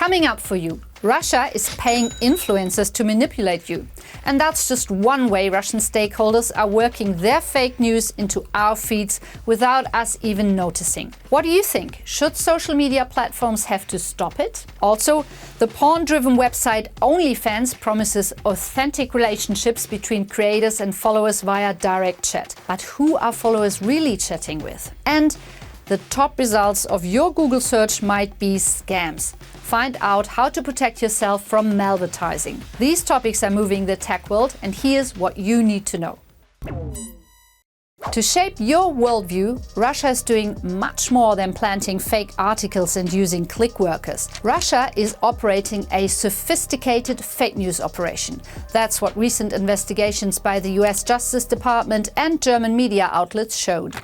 Coming up for you, Russia is paying influencers to manipulate you. And that's just one way Russian stakeholders are working their fake news into our feeds without us even noticing. What do you think? Should social media platforms have to stop it? Also, the porn-driven website OnlyFans promises authentic relationships between creators and followers via direct chat. But who are followers really chatting with? And the top results of your Google search might be scams. Find out how to protect yourself from malvertising. These topics are moving the tech world, and here's what you need to know. To shape your worldview, Russia is doing much more than planting fake articles and using click workers. Russia is operating a sophisticated fake news operation. That's what recent investigations by the US Justice Department and German media outlets showed.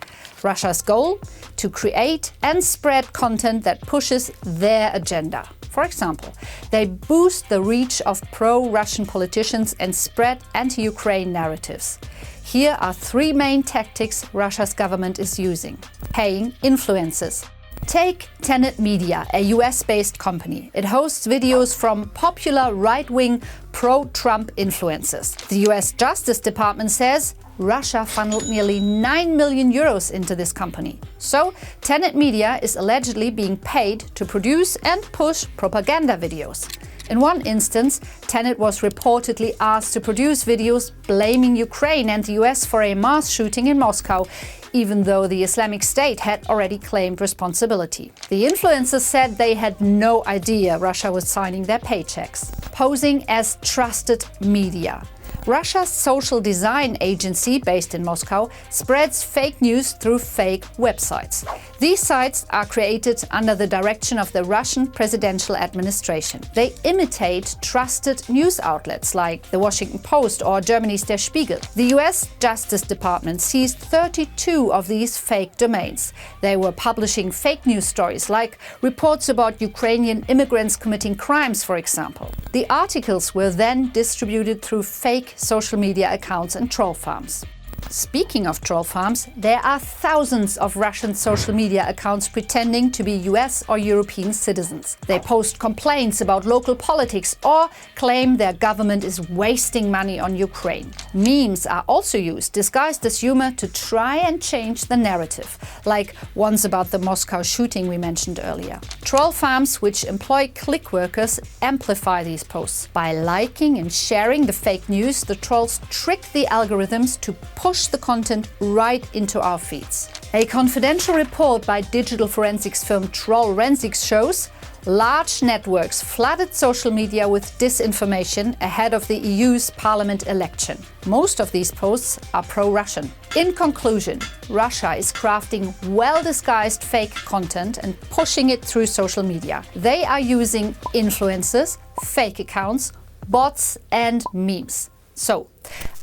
Russia's goal? To create and spread content that pushes their agenda. For example, they boost the reach of pro-Russian politicians and spread anti-Ukraine narratives. Here are three main tactics Russia's government is using. Paying influencers. Take Tenet Media, a US-based company. It hosts videos from popular right-wing pro-Trump influencers. The US Justice Department says Russia funneled nearly 9 million euros into this company. So, Tenet Media is allegedly being paid to produce and push propaganda videos. In one instance, Tenet was reportedly asked to produce videos blaming Ukraine and the US for a mass shooting in Moscow, even though the Islamic State had already claimed responsibility. The influencers said they had no idea Russia was signing their paychecks. Posing as trusted media. Russia's social design agency, based in Moscow, spreads fake news through fake websites. These sites are created under the direction of the Russian presidential administration. They imitate trusted news outlets like The Washington Post or Germany's Der Spiegel. The US Justice Department seized 32 of these fake domains. They were publishing fake news stories like reports about Ukrainian immigrants committing crimes, for example. The articles were then distributed through fake social media accounts and troll farms. Speaking of troll farms, there are thousands of Russian social media accounts pretending to be US or European citizens. They post complaints about local politics or claim their government is wasting money on Ukraine. Memes are also used, disguised as humor, to try and change the narrative, like ones about the Moscow shooting we mentioned earlier. Troll farms, which employ click workers, amplify these posts. By liking and sharing the fake news, the trolls trick the algorithms to push the content right into our feeds. A confidential report by digital forensics firm Trollrensics shows large networks flooded social media with disinformation ahead of the EU's parliament election. Most of these posts are pro-Russian. In conclusion, Russia is crafting well-disguised fake content and pushing it through social media. They are using influencers, fake accounts, bots and memes. So,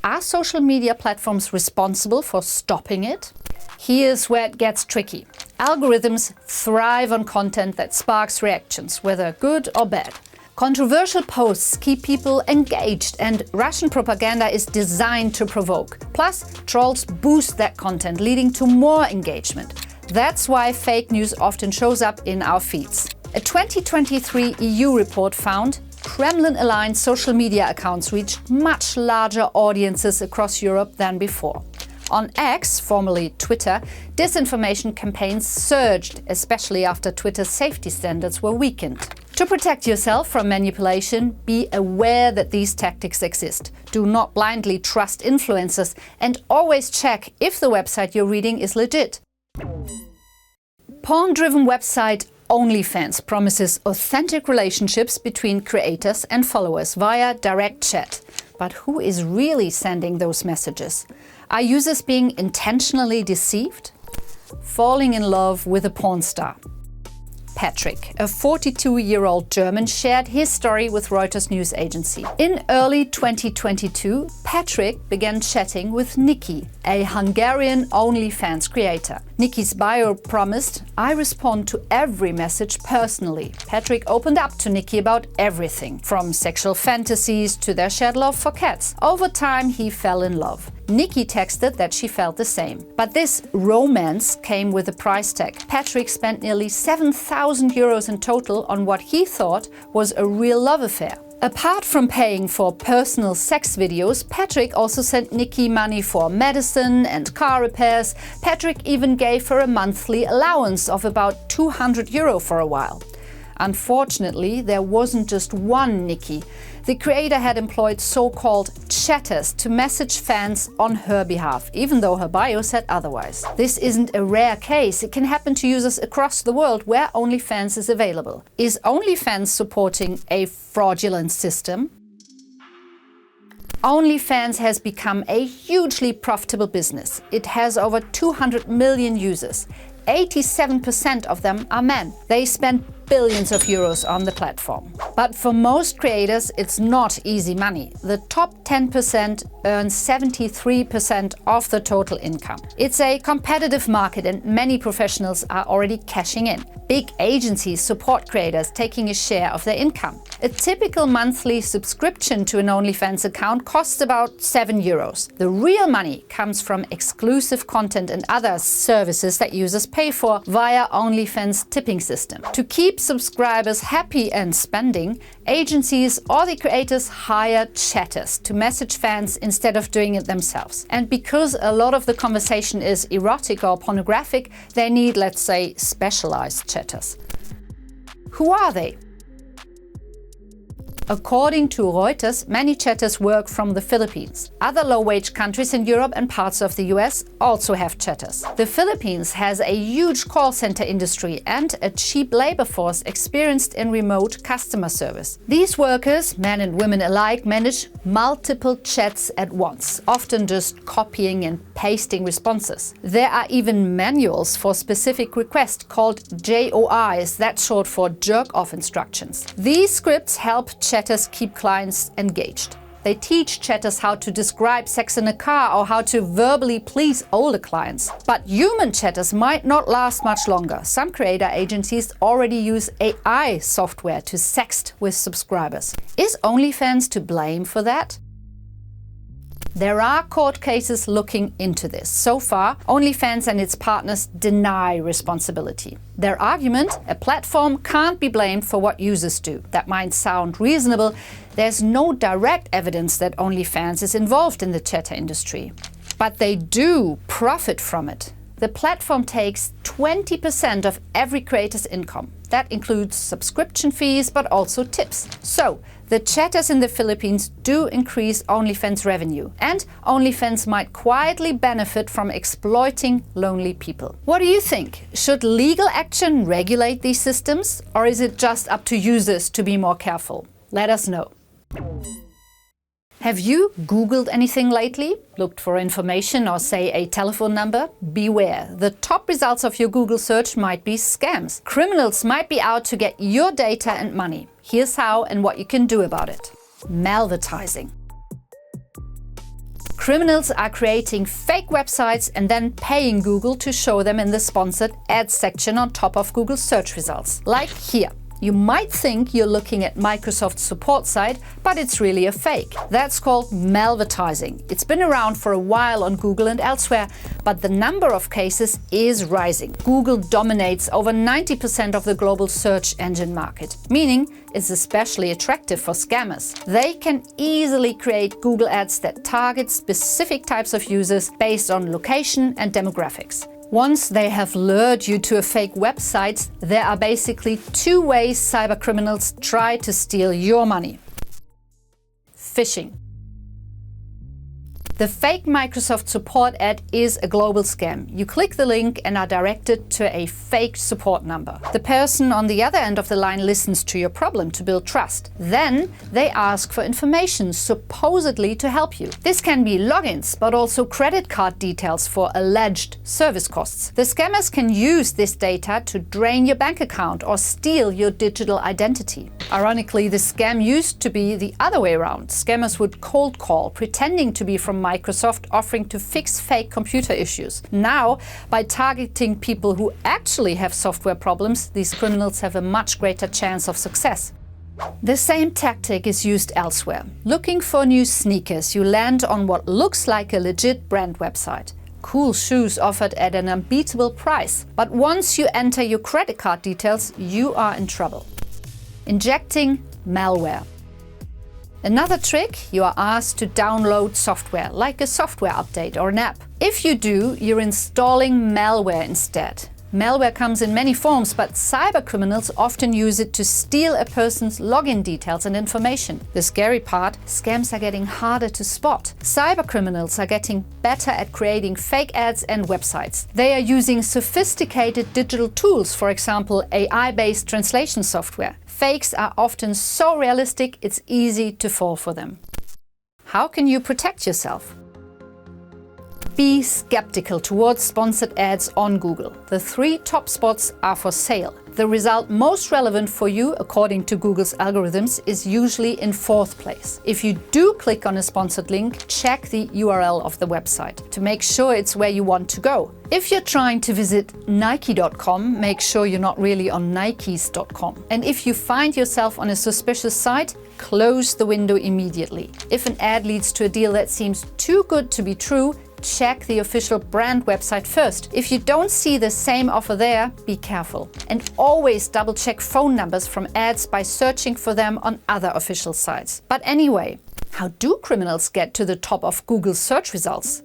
are social media platforms responsible for stopping it? Here's where it gets tricky. Algorithms thrive on content that sparks reactions, whether good or bad. Controversial posts keep people engaged, and Russian propaganda is designed to provoke. Plus, trolls boost that content, leading to more engagement. That's why fake news often shows up in our feeds. A 2023 EU report found Kremlin-aligned social media accounts reached much larger audiences across Europe than before. On X, formerly Twitter, disinformation campaigns surged, especially after Twitter's safety standards were weakened. To protect yourself from manipulation, be aware that these tactics exist. Do not blindly trust influencers and always check if the website you're reading is legit. Porn-driven website OnlyFans promises authentic relationships between creators and followers via direct chat. But who is really sending those messages? Are users being intentionally deceived? Falling in love with a porn star. Patrick, a 42-year-old German, shared his story with Reuters news agency. In early 2022, Patrick began chatting with Nikki, a Hungarian OnlyFans creator. Nikki's bio promised, "I respond to every message personally." Patrick opened up to Nikki about everything, from sexual fantasies to their shared love for cats. Over time, he fell in love. Nikki texted that she felt the same. But this romance came with a price tag. Patrick spent nearly 7,000 euros in total on what he thought was a real love affair. Apart from paying for personal sex videos, Patrick also sent Nikki money for medicine and car repairs. Patrick even gave her a monthly allowance of about 200 euro for a while. Unfortunately, there wasn't just one Nikki. The creator had employed so-called chatters to message fans on her behalf, even though her bio said otherwise. This isn't a rare case. It can happen to users across the world where OnlyFans is available. Is OnlyFans supporting a fraudulent system? OnlyFans has become a hugely profitable business. It has over 200 million users. 87% of them are men. They spend billions of euros on the platform. But for most creators, it's not easy money. The top 10% earn 73% of the total income. It's a competitive market and many professionals are already cashing in. Big agencies support creators taking a share of their income. A typical monthly subscription to an OnlyFans account costs about 7 euros. The real money comes from exclusive content and other services that users pay for via OnlyFans tipping system. To keep subscribers happy and spending, agencies or the creators hire chatters to message fans instead of doing it themselves. And because a lot of the conversation is erotic or pornographic, they need, let's say, specialized chatters. Who are they? According to Reuters, many chatters work from the Philippines. Other low-wage countries in Europe and parts of the US also have chatters. The Philippines has a huge call center industry and a cheap labor force experienced in remote customer service. These workers, men and women alike, manage multiple chats at once, often just copying and pasting responses. There are even manuals for specific requests called JOIs, that's short for jerk-off instructions. These scripts help chatters keep clients engaged. They teach chatters how to describe sex in a car or how to verbally please older clients. But human chatters might not last much longer. Some creator agencies already use AI software to sext with subscribers. Is OnlyFans to blame for that? There are court cases looking into this. So far, OnlyFans and its partners deny responsibility. Their argument: a platform can't be blamed for what users do. That might sound reasonable. There's no direct evidence that OnlyFans is involved in the chatter industry. But they do profit from it. The platform takes 20% of every creator's income. That includes subscription fees, but also tips. So, the chatters in the Philippines do increase OnlyFans revenue, and OnlyFans might quietly benefit from exploiting lonely people. What do you think? Should legal action regulate these systems, or is it just up to users to be more careful? Let us know. Have you Googled anything lately? Looked for information or, say, a telephone number? Beware, the top results of your Google search might be scams. Criminals might be out to get your data and money. Here's how and what you can do about it. Malvertising. Criminals are creating fake websites and then paying Google to show them in the sponsored ads section on top of Google search results. Like here. You might think you're looking at Microsoft's support site, but it's really a fake. That's called malvertising. It's been around for a while on Google and elsewhere, but the number of cases is rising. Google dominates over 90% of the global search engine market, meaning it's especially attractive for scammers. They can easily create Google ads that target specific types of users based on location and demographics. Once they have lured you to a fake website, there are basically two ways cybercriminals try to steal your money. Phishing. The fake Microsoft support ad is a global scam. You click the link and are directed to a fake support number. The person on the other end of the line listens to your problem to build trust. Then they ask for information, supposedly to help you. This can be logins, but also credit card details for alleged service costs. The scammers can use this data to drain your bank account or steal your digital identity. Ironically, the scam used to be the other way around. Scammers would cold call, pretending to be from Microsoft offering to fix fake computer issues. Now, by targeting people who actually have software problems, these criminals have a much greater chance of success. The same tactic is used elsewhere. Looking for new sneakers, you land on what looks like a legit brand website. Cool shoes offered at an unbeatable price. But once you enter your credit card details, you are in trouble. Injecting malware. Another trick, you are asked to download software, like a software update or an app. If you do, you're installing malware instead. Malware comes in many forms, but cybercriminals often use it to steal a person's login details and information. The scary part, scams are getting harder to spot. Cybercriminals are getting better at creating fake ads and websites. They are using sophisticated digital tools, for example, AI-based translation software. Fakes are often so realistic, it's easy to fall for them. How can you protect yourself? Be skeptical towards sponsored ads on Google. The 3 top spots are for sale. The result most relevant for you, according to Google's algorithms, is usually in 4th place. If you do click on a sponsored link, check the URL of the website to make sure it's where you want to go. If you're trying to visit Nike.com, make sure you're not really on Nikes.com. And if you find yourself on a suspicious site, close the window immediately. If an ad leads to a deal that seems too good to be true, check the official brand website first. If you don't see the same offer there, be careful. And always double-check phone numbers from ads by searching for them on other official sites. But anyway, how do criminals get to the top of Google's search results?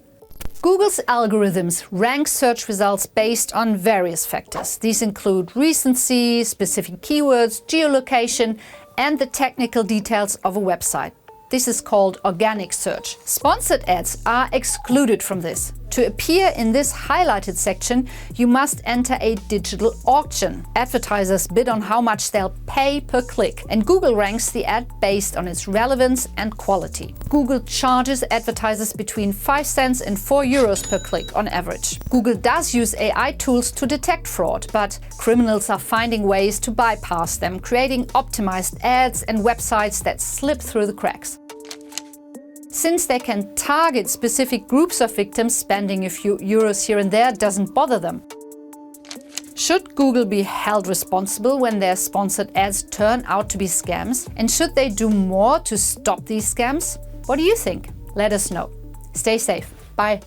Google's algorithms rank search results based on various factors. These include recency, specific keywords, geolocation, and the technical details of a website. This is called organic search. Sponsored ads are excluded from this. To appear in this highlighted section, you must enter a digital auction. Advertisers bid on how much they'll pay per click, and Google ranks the ad based on its relevance and quality. Google charges advertisers between 5 cents and 4 euros per click on average. Google does use AI tools to detect fraud, but criminals are finding ways to bypass them, creating optimized ads and websites that slip through the cracks. Since they can target specific groups of victims, spending a few euros here and there doesn't bother them. Should Google be held responsible when their sponsored ads turn out to be scams? And should they do more to stop these scams? What do you think? Let us know. Stay safe. Bye.